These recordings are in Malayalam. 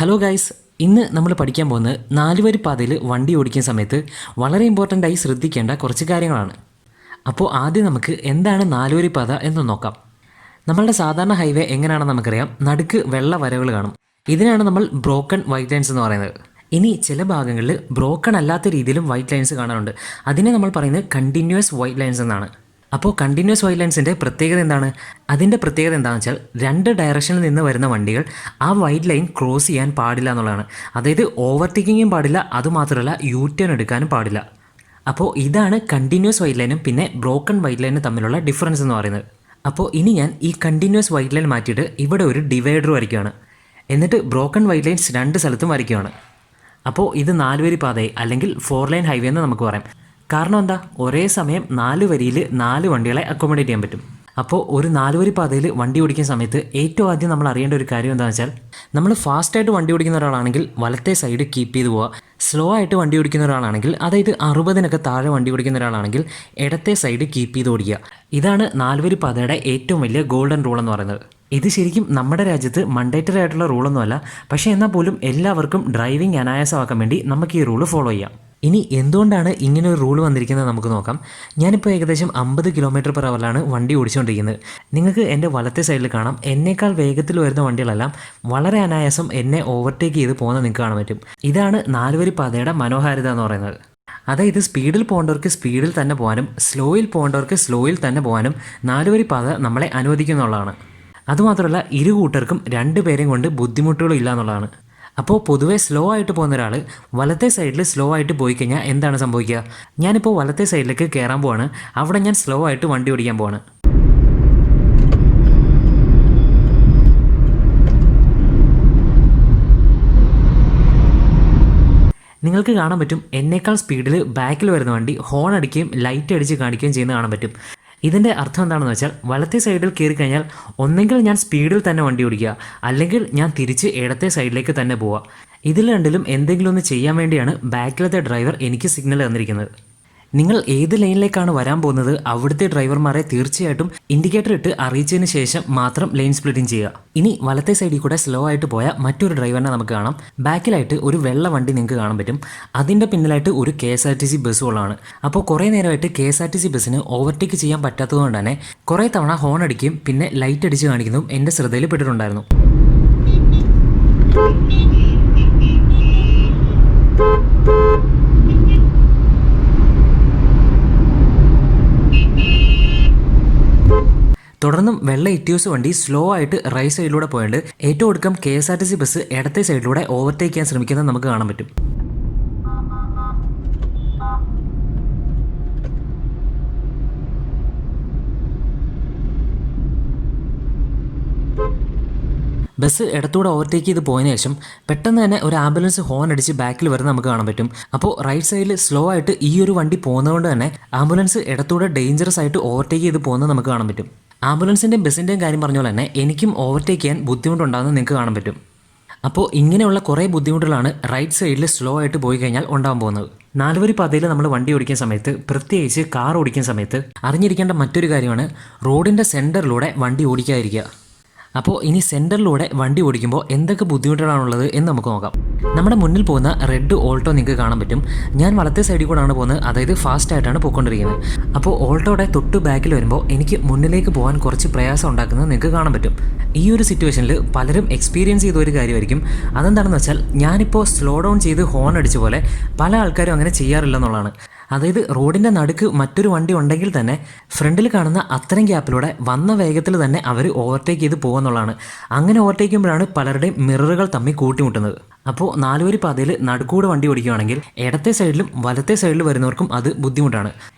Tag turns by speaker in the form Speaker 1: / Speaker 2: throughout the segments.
Speaker 1: ഹലോ ഗൈസ്, ഇന്ന് നമ്മൾ പഠിക്കാൻ പോകുന്നത് നാലുവരി പാതയിൽ വണ്ടി ഓടിക്കുന്ന സമയത്ത് വളരെ ഇമ്പോർട്ടൻ്റായി ശ്രദ്ധിക്കേണ്ട കുറച്ച് കാര്യങ്ങളാണ്. അപ്പോൾ ആദ്യം നമുക്ക് എന്താണ് നാലുവരി പാത എന്ന് നോക്കാം. നമ്മളുടെ സാധാരണ ഹൈവേ എങ്ങനെയാണെന്ന് നമുക്കറിയാം. നടുക്ക് വെള്ള വരകൾ കാണും. ഇതിനാണ് നമ്മൾ ബ്രോക്കൺ വൈറ്റ് ലൈൻസ് എന്ന് പറയുന്നത്. ഇനി ചില ഭാഗങ്ങളിൽ ബ്രോക്കൺ അല്ലാത്ത രീതിയിലും വൈറ്റ് ലൈൻസ് കാണാറുണ്ട്. അതിനെ നമ്മൾ പറയുന്നത് കണ്ടിന്യൂസ് വൈറ്റ് ലൈൻസ് എന്നാണ്. അപ്പോൾ കണ്ടിന്യൂസ് വൈറ്റ് ലൈൻസിൻ്റെ പ്രത്യേകത എന്താണ്? അതിൻ്റെ പ്രത്യേകത എന്താണെന്ന് വെച്ചാൽ രണ്ട് ഡയറക്ഷനിൽ നിന്ന് വരുന്ന വണ്ടികൾ ആ വൈറ്റ് ലൈൻ ക്രോസ് ചെയ്യാൻ പാടില്ല എന്നുള്ളതാണ്. അതായത് ഓവർടേക്കിങ്ങും പാടില്ല, അതുമാത്രമല്ല യു ടേൺ എടുക്കാനും പാടില്ല. അപ്പോൾ ഇതാണ് കണ്ടിന്യൂസ് വൈറ്റ് ലൈനും പിന്നെ ബ്രോക്കൺ വൈറ്റ് ലൈനും തമ്മിലുള്ള ഡിഫറൻസ് എന്ന് പറയുന്നത്. അപ്പോൾ ഇനി ഞാൻ ഈ കണ്ടിന്യൂസ് വൈറ്റ് ലൈൻ മാറ്റിയിട്ട് ഇവിടെ ഒരു ഡിവൈഡർ വരയ്ക്കുകയാണ്. എന്നിട്ട് ബ്രോക്കൺ വൈറ്റ് ലൈൻസ് രണ്ട് സ്ഥലത്തും വരയ്ക്കുകയാണ്. അപ്പോൾ ഇത് നാലുവരി പാതയായി, അല്ലെങ്കിൽ 4 ലൈൻ ഹൈവേ എന്ന് നമുക്ക് പറയാം. കാരണം എന്താ, ഒരേ സമയം 4 വരിയിൽ 4 വണ്ടികളെ അക്കോമഡേറ്റ് ചെയ്യാൻ പറ്റും. അപ്പോൾ ഒരു 4 വരി പാതയിൽ വണ്ടി ഓടിക്കുന്ന സമയത്ത് ഏറ്റവും ആദ്യം നമ്മൾ അറിയേണ്ട ഒരു കാര്യം എന്താണെന്ന് വെച്ചാൽ, നമ്മൾ ഫാസ്റ്റായിട്ട് വണ്ടി ഓടിക്കുന്ന ഒരാളാണെങ്കിൽ വലത്തെ സൈഡ് കീപ്പ് ചെയ്ത് പോവുക. സ്ലോ ആയിട്ട് വണ്ടി ഓടിക്കുന്ന ഒരാളാണെങ്കിൽ, അതായത് 60-നൊക്കെ താഴെ വണ്ടി ഓടിക്കുന്ന ഒരാളാണെങ്കിൽ ഇടത്തെ സൈഡ് കീപ്പ് ചെയ്ത് ഓടിക്കുക. ഇതാണ് 4 വരി പാതയുടെ ഏറ്റവും വലിയ ഗോൾഡൻ റൂൾ എന്ന് പറയുന്നത്. ഇത് ശരിക്കും നമ്മുടെ രാജ്യത്ത് മണ്ടേറ്ററി ആയിട്ടുള്ള റൂളൊന്നുമല്ല, പക്ഷേ എന്നാൽ പോലും എല്ലാവർക്കും ഡ്രൈവിംഗ് അനായാസമാക്കാൻ വേണ്ടി നമുക്ക് ഈ റൂള് ഫോളോ ചെയ്യാം. ഇനി എന്തുകൊണ്ടാണ് ഇങ്ങനെ ഒരു റൂൾ വന്നിരിക്കുന്നത് നമുക്ക് നോക്കാം. ഞാനിപ്പോൾ ഏകദേശം 50 km/h വണ്ടി ഓടിച്ചുകൊണ്ടിരിക്കുന്നത്. നിങ്ങൾക്ക് എൻ്റെ വലത്തെ സൈഡിൽ കാണാം, എന്നേക്കാൾ വേഗത്തിൽ വരുന്ന വണ്ടികളെല്ലാം വളരെ അനായാസം എന്നെ ഓവർടേക്ക് ചെയ്ത് പോകുന്നത് നിങ്ങൾക്ക് കാണാൻ പറ്റും. ഇതാണ് 4 വരി പാതയുടെ മനോഹാരിത എന്ന് പറയുന്നത്. അതായത് സ്പീഡിൽ പോകേണ്ടവർക്ക് സ്പീഡിൽ തന്നെ പോകാനും സ്ലോയിൽ പോകേണ്ടവർക്ക് സ്ലോയിൽ തന്നെ പോകാനും 4 വരി പാത നമ്മളെ അനുവദിക്കുന്നുള്ളതാണ്. അതുമാത്രമല്ല ഇരു കൂട്ടർക്കും 2 പേരെയും കൊണ്ട് ബുദ്ധിമുട്ടുകളും ഇല്ല എന്നുള്ളതാണ്. അപ്പോൾ പൊതുവെ സ്ലോ ആയിട്ട് പോകുന്ന ഒരാൾ വലത്തെ സൈഡിൽ സ്ലോ ആയിട്ട് പോയി കഴിഞ്ഞാൽ എന്താണ് സംഭവിക്കുക? ഞാനിപ്പോൾ വലത്തെ സൈഡിലേക്ക് കയറാൻ പോവാണ്. അവിടെ ഞാൻ സ്ലോ ആയിട്ട് വണ്ടി ഓടിക്കാൻ പോവാണ്. നിങ്ങൾക്ക് കാണാൻ പറ്റും, എന്നേക്കാൾ സ്പീഡിൽ ബാക്കിൽ വരുന്ന വണ്ടി ഹോൺ അടിക്കുകയും ലൈറ്റ് അടിച്ച് കാണിക്കുകയും ചെയ്യുന്നത് കാണാൻ പറ്റും. ഇതിൻ്റെ അർത്ഥം എന്താണെന്ന് വെച്ചാൽ, വലത്തെ സൈഡിൽ കയറി കഴിഞ്ഞാൽ ഒന്നെങ്കിൽ ഞാൻ സ്പീഡിൽ തന്നെ വണ്ടി ഓടിക്കുക, അല്ലെങ്കിൽ ഞാൻ തിരിച്ച് ഇടത്തെ സൈഡിലേക്ക് തന്നെ പോവുക. ഇതിൽ രണ്ടിലും എന്തെങ്കിലും ഒന്ന് ചെയ്യാൻ വേണ്ടിയാണ് ബാക്കിലത്തെ ഡ്രൈവർ എനിക്ക് സിഗ്നൽ തന്നിരിക്കുന്നത്. നിങ്ങൾ ഏത് ലൈനിലേക്കാണ് വരാൻ പോകുന്നത് അവിടുത്തെ ഡ്രൈവർമാരെ തീർച്ചയായിട്ടും ഇൻഡിക്കേറ്റർ ഇട്ട് അറിയിച്ചതിന് ശേഷം മാത്രം ലൈൻ സ്പ്ലിറ്റിംഗ് ചെയ്യുക. ഇനി വലത്തെ സൈഡിൽ കൂടെ സ്ലോ ആയിട്ട് പോയ മറ്റൊരു ഡ്രൈവറിനെ നമുക്ക് കാണാം. ബാക്കിലായിട്ട് ഒരു വെള്ള വണ്ടി നിങ്ങൾക്ക് കാണാൻ പറ്റും. അതിൻ്റെ പിന്നിലായിട്ട് ഒരു KSRTC ബസ്സുകളാണ്. അപ്പോൾ കുറേ നേരമായിട്ട് KSRTC ബസ്സിന് ഓവർടേക്ക് ചെയ്യാൻ പറ്റാത്തതുകൊണ്ട് തന്നെ കുറേ തവണ ഹോൺ അടിക്കുകയും പിന്നെ ലൈറ്റ് അടിച്ച് കാണിക്കുന്നതും എൻ്റെ ശ്രദ്ധയിൽ പെട്ടിട്ടുണ്ടായിരുന്നു. തുടർന്നും വെള്ള ഇറ്റിയോസ് വണ്ടി സ്ലോ ആയിട്ട് റൈറ്റ് സൈഡിലൂടെ പോയിട്ട് ഏറ്റവും ഒടുക്കം KSRTC ബസ് ഇടത്തെ സൈഡിലൂടെ ഓവർടേക്ക് ചെയ്യാൻ ശ്രമിക്കുന്നത് നമുക്ക് കാണാൻ പറ്റും. ബസ് ഇടത്തൂടെ ഓവർടേക്ക് ചെയ്ത് പോയതിനു ശേഷം പെട്ടെന്ന് തന്നെ ഒരു ആംബുലൻസ് ഹോൺ അടിച്ച് ബാക്കിൽ വരുന്ന നമുക്ക് കാണാൻ പറ്റും. അപ്പോൾ റൈറ്റ് സൈഡിൽ സ്ലോ ആയിട്ട് ഈ ഒരു വണ്ടി പോകുന്നതുകൊണ്ട് തന്നെ ആംബുലൻസ് ഇടത്തൂടെ ഡേഞ്ചറസ് ആയിട്ട് ഓവർടേക്ക് ചെയ്ത് പോകുന്നത് നമുക്ക് കാണാൻ പറ്റും. ആംബുലൻസിൻ്റെയും ബസ്സിൻ്റെയും കാര്യം പറഞ്ഞ പോലെ തന്നെ എനിക്കും ഓവർടേക്ക് ചെയ്യാൻ ബുദ്ധിമുട്ടുണ്ടാകുന്നത് നിങ്ങൾക്ക് കാണാൻ പറ്റും. അപ്പോൾ ഇങ്ങനെയുള്ള കുറേ ബുദ്ധിമുട്ടുകളാണ് റൈറ്റ് സൈഡിൽ സ്ലോ ആയിട്ട് പോയി കഴിഞ്ഞാൽ ഉണ്ടാകാൻ പോകുന്നത്. 4 വരി പാതയിൽ നമ്മൾ വണ്ടി ഓടിക്കുന്ന സമയത്ത്, പ്രത്യേകിച്ച് കാർ ഓടിക്കുന്ന സമയത്ത് അറിഞ്ഞിരിക്കേണ്ട മറ്റൊരു കാര്യമാണ് റോഡിൻ്റെ സെൻറ്ററിലൂടെ വണ്ടി ഓടിക്കാതിരിക്കുക. അപ്പോൾ ഇനി സെൻറ്ററിലൂടെ വണ്ടി ഓടിക്കുമ്പോൾ എന്തൊക്കെ ബുദ്ധിമുട്ടുകളാണുള്ളത് എന്ന് നമുക്ക് നോക്കാം. നമ്മുടെ മുന്നിൽ പോകുന്ന റെഡ് ഓൾട്ടോ നിങ്ങൾക്ക് കാണാൻ പറ്റും. ഞാൻ വലത്തെ സൈഡിൽ കൂടെയാണ് പോകുന്നത്, അതായത് ഫാസ്റ്റ് ആയിട്ടാണ് പോയിക്കൊണ്ടിരിക്കുന്നത്. അപ്പോൾ ഓൾട്ടോയുടെ തൊട്ട് ബാക്കിൽ വരുമ്പോൾ എനിക്ക് മുന്നിലേക്ക് പോകാൻ കുറച്ച് പ്രയാസം ഉണ്ടാക്കുന്നത് നിങ്ങൾക്ക് കാണാൻ പറ്റും. ഈ ഒരു സിറ്റുവേഷനിൽ പലരും എക്സ്പീരിയൻസ് ചെയ്ത ഒരു കാര്യമായിരിക്കും. അതെന്താണെന്ന് വെച്ചാൽ, ഞാനിപ്പോൾ സ്ലോ ഡൗൺ ചെയ്ത് ഹോൺ അടിച്ച പോലെ പല ആൾക്കാരും അങ്ങനെ ചെയ്യാറില്ലെന്നുള്ളതാണ്. അതായത് റോഡിൻ്റെ നടുക്ക് മറ്റൊരു വണ്ടി ഉണ്ടെങ്കിൽ തന്നെ ഫ്രണ്ടിൽ കാണുന്ന അത്രയും ഗ്യാപ്പിലൂടെ വന്ന വേഗത്തിൽ തന്നെ അവർ ഓവർടേക്ക് ചെയ്ത് പോകുമെന്നുള്ളതാണ്. അങ്ങനെ ഓവർടേക്ക് ചെയ്യുമ്പോഴാണ് പലരുടെയും മിററുകൾ തമ്മിൽ കൂട്ടിമുട്ടുന്നത്. അപ്പോൾ 4 വരി പാതയിൽ നടുക്കൂടെ വണ്ടി ഓടിക്കുകയാണെങ്കിൽ ഇടത്തെ സൈഡിലും വലത്തെ സൈഡിലും വരുന്നവർക്കും അത് ബുദ്ധിമുട്ടാണ്.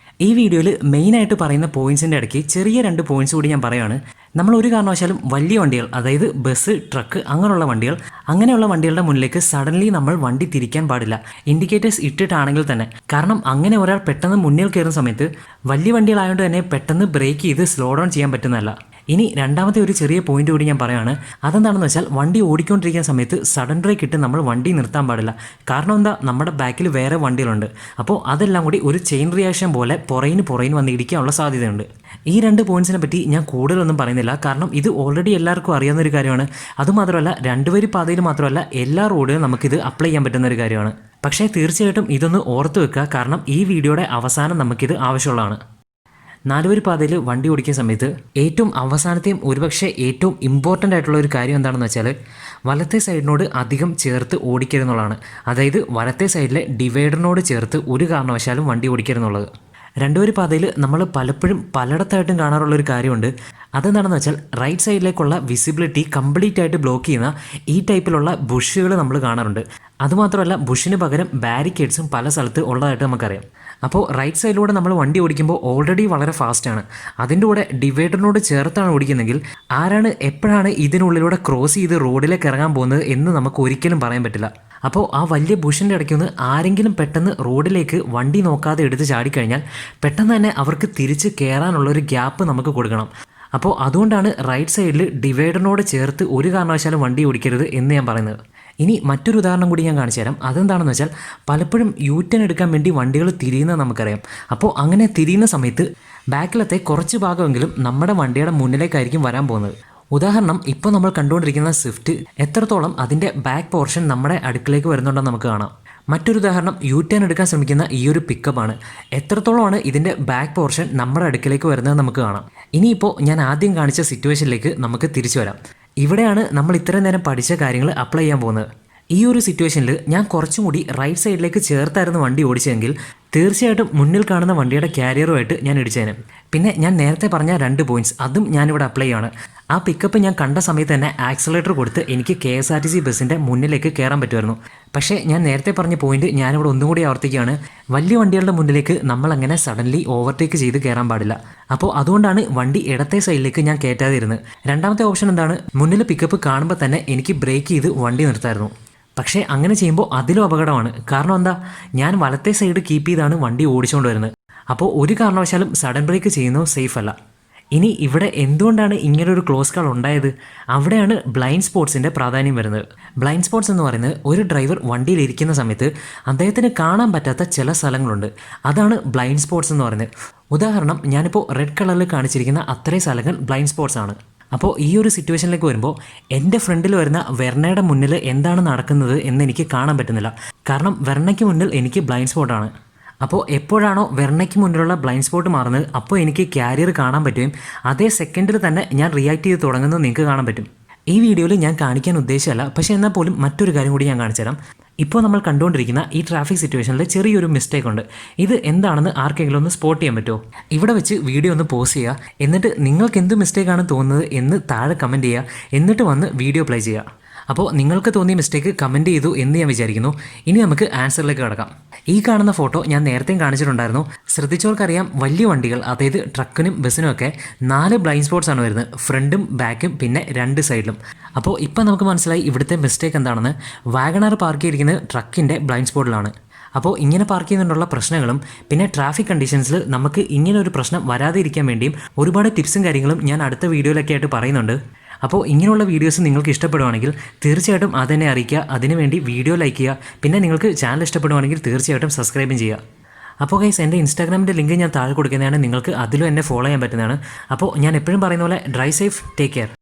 Speaker 1: ഈ വീഡിയോയിൽ മെയിനായിട്ട് പറയുന്ന പോയിൻറ്റ്സിൻ്റെ ഇടയ്ക്ക് ചെറിയ 2 പോയിൻറ്റ്സ് കൂടി ഞാൻ പറയുകയാണ്. നമ്മൾ ഒരു കാരണവശാലും വലിയ വണ്ടികൾ, അതായത് ബസ്, ട്രക്ക് അങ്ങനെയുള്ള വണ്ടികളുടെ മുന്നിലേക്ക് സഡൻലി നമ്മൾ വണ്ടി തിരിക്കാൻ പാടില്ല, ഇൻഡിക്കേറ്റേഴ്സ് ഇട്ടിട്ടാണെങ്കിൽ തന്നെ. കാരണം അങ്ങനെ ഒരാൾ പെട്ടെന്ന് മുന്നിൽ കയറുന്ന സമയത്ത് വലിയ വണ്ടികളായതുകൊണ്ട് തന്നെ പെട്ടെന്ന് ബ്രേക്ക് ചെയ്ത് സ്ലോ ഡൗൺ ചെയ്യാൻ പറ്റുന്നതല്ല. ഇനി രണ്ടാമത്തെ ഒരു ചെറിയ പോയിന്റ് കൂടി ഞാൻ പറയുകയാണ്. അതെന്താണെന്ന് വെച്ചാൽ വണ്ടി ഓടിക്കൊണ്ടിരിക്കുന്ന സമയത്ത് സഡൻ ബ്രേക്ക് ഇട്ട് നമ്മൾ വണ്ടി നിർത്താൻ പാടില്ല. കാരണം എന്താ, നമ്മുടെ ബാക്കിൽ വേറെ വണ്ടികളുണ്ട്. അപ്പോൾ അതെല്ലാം കൂടി ഒരു ചെയിൻ റിയാക്ഷൻ പോലെ പുറകിന് വന്ന് ഇടിക്കാനുള്ള സാധ്യതയുണ്ട്. ഈ രണ്ട് പോയിന്റ്സിനെ പറ്റി ഞാൻ കൂടുതലൊന്നും പറയുന്നില്ല, കാരണം ഇത് ഓൾറെഡി എല്ലാവർക്കും അറിയാവുന്ന ഒരു കാര്യമാണ്. അതുമാത്രമല്ല, രണ്ടുവരി പാതയിൽ മാത്രമല്ല എല്ലാ റോഡിലും നമുക്കിത് അപ്ലൈ ചെയ്യാൻ പറ്റുന്ന ഒരു കാര്യമാണ്. പക്ഷേ തീർച്ചയായിട്ടും ഇതൊന്ന് ഓർത്ത് വെക്കുക, കാരണം ഈ വീഡിയോയുടെ അവസാനം നമുക്കിത് ആവശ്യമുള്ളതാണ്. നാലുവരി പാതയിൽ വണ്ടി ഓടിക്കുന്ന സമയത്ത് ഏറ്റവും അവസാനത്തെയും ഒരുപക്ഷെ ഏറ്റവും ഇമ്പോർട്ടൻ്റ് ആയിട്ടുള്ള ഒരു കാര്യം എന്താണെന്ന് വെച്ചാൽ വലത്തെ സൈഡിനോട് അധികം ചേർത്ത് ഓടിക്കരുതെന്നുള്ളതാണ്. അതായത് വലത്തെ സൈഡിലെ ഡിവൈഡറിനോട് ചേർത്ത് ഒരു കാരണവശാലും വണ്ടി ഓടിക്കരുതെന്നുള്ളത്. രണ്ടുവരി പാതയിൽ നമ്മൾ പലപ്പോഴും പലയിടത്തായിട്ടും കാണാറുള്ളൊരു കാര്യമുണ്ട്. അതെന്താണെന്ന് വെച്ചാൽ റൈറ്റ് സൈഡിലേക്കുള്ള വിസിബിലിറ്റി കംപ്ലീറ്റ് ആയിട്ട് ബ്ലോക്ക് ചെയ്യുന്ന ഈ ടൈപ്പിലുള്ള ബുഷുകൾ നമ്മൾ കാണാറുണ്ട്. അതുമാത്രമല്ല, ബുഷിന് പകരം ബാരിക്കേഡ്സും പല സ്ഥലത്ത് ഉള്ളതായിട്ട് നമുക്കറിയാം. അപ്പോൾ റൈറ്റ് സൈഡിലൂടെ നമ്മൾ വണ്ടി ഓടിക്കുമ്പോൾ ഓൾറെഡി വളരെ ഫാസ്റ്റാണ്. അതിൻ്റെ കൂടെ ഡിവൈഡറിനോട് ചേർത്താണ് ഓടിക്കുന്നതെങ്കിൽ ആരാണ് എപ്പോഴാണ് ഇതിനുള്ളിലൂടെ ക്രോസ് ചെയ്ത് റോഡിലേക്ക് ഇറങ്ങാൻ പോകുന്നത് എന്ന് നമുക്ക് ഒരിക്കലും പറയാൻ പറ്റില്ല. അപ്പോൾ ആ വലിയ ബുഷിൻ്റെ ഇടയ്ക്കൊന്ന് ആരെങ്കിലും പെട്ടെന്ന് റോഡിലേക്ക് വണ്ടി നോക്കാതെ എടുത്ത് ചാടിക്കഴിഞ്ഞാൽ പെട്ടെന്ന് തന്നെ അവർക്ക് തിരിച്ച് കയറാനുള്ളൊരു ഗ്യാപ്പ് നമുക്ക് കൊടുക്കണം. അപ്പോൾ അതുകൊണ്ടാണ് റൈറ്റ് സൈഡിൽ ഡിവൈഡറിനോട് ചേർത്ത് ഒരു കാരണവശാലും വണ്ടി ഓടിക്കരുത് എന്ന് ഞാൻ പറയുന്നത്. ഇനി മറ്റൊരു ഉദാഹരണം കൂടി ഞാൻ കാണിച്ചു തരാം. അതെന്താണെന്ന് വെച്ചാൽ പലപ്പോഴും യൂ-ടേൺ എടുക്കാൻ വേണ്ടി വണ്ടികൾ തിരിയുന്നത് നമുക്കറിയാം. അപ്പോൾ അങ്ങനെ തിരിയുന്ന സമയത്ത് ബാക്കിലത്തെ കുറച്ച് ഭാഗമെങ്കിലും നമ്മുടെ വണ്ടിയുടെ മുന്നിലേക്കായിരിക്കും വരാൻ പോകുന്നത്. ഉദാഹരണം, ഇപ്പോൾ നമ്മൾ കണ്ടുകൊണ്ടിരിക്കുന്ന സ്വിഫ്റ്റ് എത്രത്തോളം അതിൻ്റെ ബാക്ക് പോർഷൻ നമ്മുടെ അടുക്കിലേക്ക് വരുന്നുണ്ടെന്ന് നമുക്ക് കാണാം. മറ്റൊരു ഉദാഹരണം, യൂ-ടേൺ എടുക്കാൻ ശ്രമിക്കുന്ന ഈ ഒരു പിക്കപ്പാണ്. എത്രത്തോളമാണ് ഇതിൻ്റെ ബാക്ക് പോർഷൻ നമ്മുടെ അടുക്കിലേക്ക് വരുന്നത് നമുക്ക് കാണാം. ഇനിയിപ്പോൾ ഞാൻ ആദ്യം കാണിച്ച സിറ്റുവേഷനിലേക്ക് നമുക്ക് തിരിച്ചു വരാം. ഇവിടെയാണ് നമ്മൾ ഇത്രയും നേരം പഠിച്ച കാര്യങ്ങൾ അപ്ലൈ ചെയ്യാൻ പോകുന്നത്. ഈ ഒരു സിറ്റുവേഷനിൽ ഞാൻ കുറച്ചും കൂടി റൈറ്റ് സൈഡിലേക്ക് ചേർത്തായിരുന്നു വണ്ടി ഓടിച്ചതെങ്കിൽ തീർച്ചയായിട്ടും മുന്നിൽ കാണുന്ന വണ്ടിയുടെ ക്യാരിയറുമായിട്ട് ഞാൻ ഇടിച്ചേനെ. പിന്നെ ഞാൻ നേരത്തെ പറഞ്ഞ 2 പോയിന്റ്സ് അതും ഞാനിവിടെ അപ്ലൈ ചെയ്യാണ്. ആ പിക്കപ്പ് ഞാൻ കണ്ട സമയത്ത് തന്നെ ആക്സലേറ്റർ കൊടുത്ത് എനിക്ക് KSRTC ബസ്സിൻ്റെ മുന്നിലേക്ക് കയറാൻ പറ്റുമായിരുന്നു. പക്ഷേ ഞാൻ നേരത്തെ പറഞ്ഞ പോയിന്റ് ഞാനിവിടെ ഒന്നും കൂടി ആവർത്തിക്കുകയാണ്. വലിയ വണ്ടികളുടെ മുന്നിലേക്ക് നമ്മളങ്ങനെ സഡൻലി ഓവർടേക്ക് ചെയ്ത് കയറാൻ പാടില്ല. അപ്പോൾ അതുകൊണ്ടാണ് വണ്ടി ഇടത്തെ സൈഡിലേക്ക് ഞാൻ കയറ്റാതെ ഇരുന്നത്. രണ്ടാമത്തെ ഓപ്ഷൻ എന്താണ്, മുന്നിൽ പിക്കപ്പ് കാണുമ്പോൾ തന്നെ എനിക്ക് ബ്രേക്ക് ചെയ്ത് വണ്ടി നിർത്തായിരുന്നു. പക്ഷേ അങ്ങനെ ചെയ്യുമ്പോൾ അതിലും അപകടമാണ്. കാരണം എന്താ, ഞാൻ വലത്തെ സൈഡ് കീപ്പ് ചെയ്താണ് വണ്ടി ഓടിച്ചുകൊണ്ട് വരുന്നത്. അപ്പോൾ ഒരു കാരണവശാലും സഡൻ ബ്രേക്ക് ചെയ്യുന്നത് സേഫ് അല്ല. ഇനി ഇവിടെ എന്തുകൊണ്ടാണ് ഇങ്ങനൊരു ക്ലോസ് കാൾ ഉണ്ടായത്? അവിടെയാണ് ബ്ലൈൻഡ് സ്പോട്ട്സിൻ്റെ പ്രാധാന്യം വരുന്നത്. ബ്ലൈൻഡ് സ്പോട്ട്സ് എന്ന് പറയുന്നത് ഒരു ഡ്രൈവർ വണ്ടിയിലിരിക്കുന്ന സമയത്ത് അദ്ദേഹത്തിന് കാണാൻ പറ്റാത്ത ചില സ്ഥലങ്ങളുണ്ട്. അതാണ് ബ്ലൈൻഡ് സ്പോട്ട്സ് എന്ന് പറയുന്നത്. ഉദാഹരണം, ഞാനിപ്പോൾ റെഡ് കളറിൽ കാണിച്ചിരിക്കുന്ന അത്രയും സ്ഥലങ്ങൾ ബ്ലൈൻഡ് സ്പോട്ട്സ് ആണ്. അപ്പോൾ ഈ ഒരു സിറ്റുവേഷനിലേക്ക് വരുമ്പോൾ എൻ്റെ ഫ്രണ്ടിൽ വരുന്ന വെർണയുടെ മുന്നിൽ എന്താണ് നടക്കുന്നത് എന്ന് എനിക്ക് കാണാൻ പറ്റുന്നില്ല. കാരണം വെർണയ്ക്ക് മുന്നിൽ എനിക്ക് ബ്ലൈൻഡ് സ്പോട്ടാണ്. അപ്പോൾ എപ്പോഴാണോ വെർണയ്ക്ക് മുന്നിലുള്ള ബ്ലൈൻഡ് സ്പോട്ട് മാറുന്നത് അപ്പോൾ എനിക്ക് ക്യാരിയർ കാണാൻ പറ്റുകയും അതേ സെക്കൻഡിൽ തന്നെ ഞാൻ റിയാക്ട് ചെയ്ത് തുടങ്ങുന്നത് നിങ്ങൾക്ക് കാണാൻ പറ്റും. ഈ വീഡിയോയിൽ ഞാൻ കാണിക്കാൻ ഉദ്ദേശിച്ചല്ല, പക്ഷേ എന്നാൽ പോലും മറ്റൊരു കാര്യം കൂടി ഞാൻ കാണിച്ചു തരാം. ഇപ്പോൾ നമ്മൾ കണ്ടുകൊണ്ടിരിക്കുന്ന ഈ ട്രാഫിക് സിറ്റുവേഷനിൽ ചെറിയൊരു മിസ്റ്റേക്ക് ഉണ്ട്. ഇത് എന്താണെന്ന് ആർക്കെങ്കിലും ഒന്ന് സ്പോട്ട് ചെയ്യാൻ പറ്റുമോ? ഇവിടെ വെച്ച് വീഡിയോ ഒന്ന് പോസ് ചെയ്യുക, എന്നിട്ട് നിങ്ങൾക്ക് എന്ത് മിസ്റ്റേക്കാണ് തോന്നുന്നത് എന്ന് താഴെ കമൻറ്റ് ചെയ്യുക, എന്നിട്ട് വന്ന് വീഡിയോ പ്ലേ ചെയ്യുക. അപ്പോൾ നിങ്ങൾക്ക് തോന്നിയ മിസ്റ്റേക്ക് കമൻറ്റ് ചെയ്തു എന്ന് ഞാൻ വിചാരിക്കുന്നു. ഇനി നമുക്ക് ആൻസറിലേക്ക് കിടക്കാം. ഈ കാണുന്ന ഫോട്ടോ ഞാൻ നേരത്തെയും കാണിച്ചിട്ടുണ്ടായിരുന്നു. ശ്രദ്ധിച്ചവർക്കറിയാം, വലിയ വണ്ടികൾ അതായത് ട്രക്കിനും ബസ്സിനും ഒക്കെ 4 ബ്ലൈൻഡ് സ്പോട്ട്സ് ആണ് വരുന്നത്, ഫ്രണ്ടും ബാക്കും പിന്നെ 2 സൈഡിലും. അപ്പോൾ ഇപ്പം നമുക്ക് മനസ്സിലായി ഇവിടുത്തെ മിസ്റ്റേക്ക് എന്താണെന്ന്. വാഗണാർ പാർക്ക് ചെയ്തിരിക്കുന്നത് ട്രക്കിൻ്റെ ബ്ലൈൻഡ് സ്പോട്ടിലാണ്. അപ്പോൾ ഇങ്ങനെ പാർക്ക് ചെയ്യുന്നതിനുള്ള പ്രശ്നങ്ങളും പിന്നെ ട്രാഫിക് കണ്ടീഷൻസിൽ നമുക്ക് ഇങ്ങനെ ഒരു പ്രശ്നം വരാതെ ഇരിക്കാൻ വേണ്ടിയും ഒരുപാട് ടിപ്സും കാര്യങ്ങളും ഞാൻ അടുത്ത വീഡിയോയിലൊക്കെ ആയിട്ട് പറയുന്നുണ്ട്. അപ്പോൾ ഇങ്ങനെയുള്ള വീഡിയോസ് നിങ്ങൾക്ക് ഇഷ്ടപ്പെടുവാണെങ്കിൽ തീർച്ചയായിട്ടും അതെന്നെ അറിയിക്കുക. അതിനുവേണ്ടി വീഡിയോ ലൈക്ക് ചെയ്യുക. പിന്നെ നിങ്ങൾക്ക് ചാനൽ ഇഷ്ടപ്പെടുവാണെങ്കിൽ തീർച്ചയായിട്ടും സബ്സ്ക്രൈബും ചെയ്യുക. അപ്പോൾ ഗൈസ്, എൻ്റെ ഇൻസ്റ്റാഗ്രാമിൻ്റെ ലിങ്ക് ഞാൻ താഴെ കൊടുക്കുന്നതാണ്. നിങ്ങൾക്ക് അതിലും എന്നെ ഫോളോ ചെയ്യാൻ പറ്റുന്നതാണ്. അപ്പോൾ ഞാൻ എപ്പോഴും പറയുന്ന പോലെ ഡ്രൈവ് സേഫ്, ടേക്ക് കെയർ.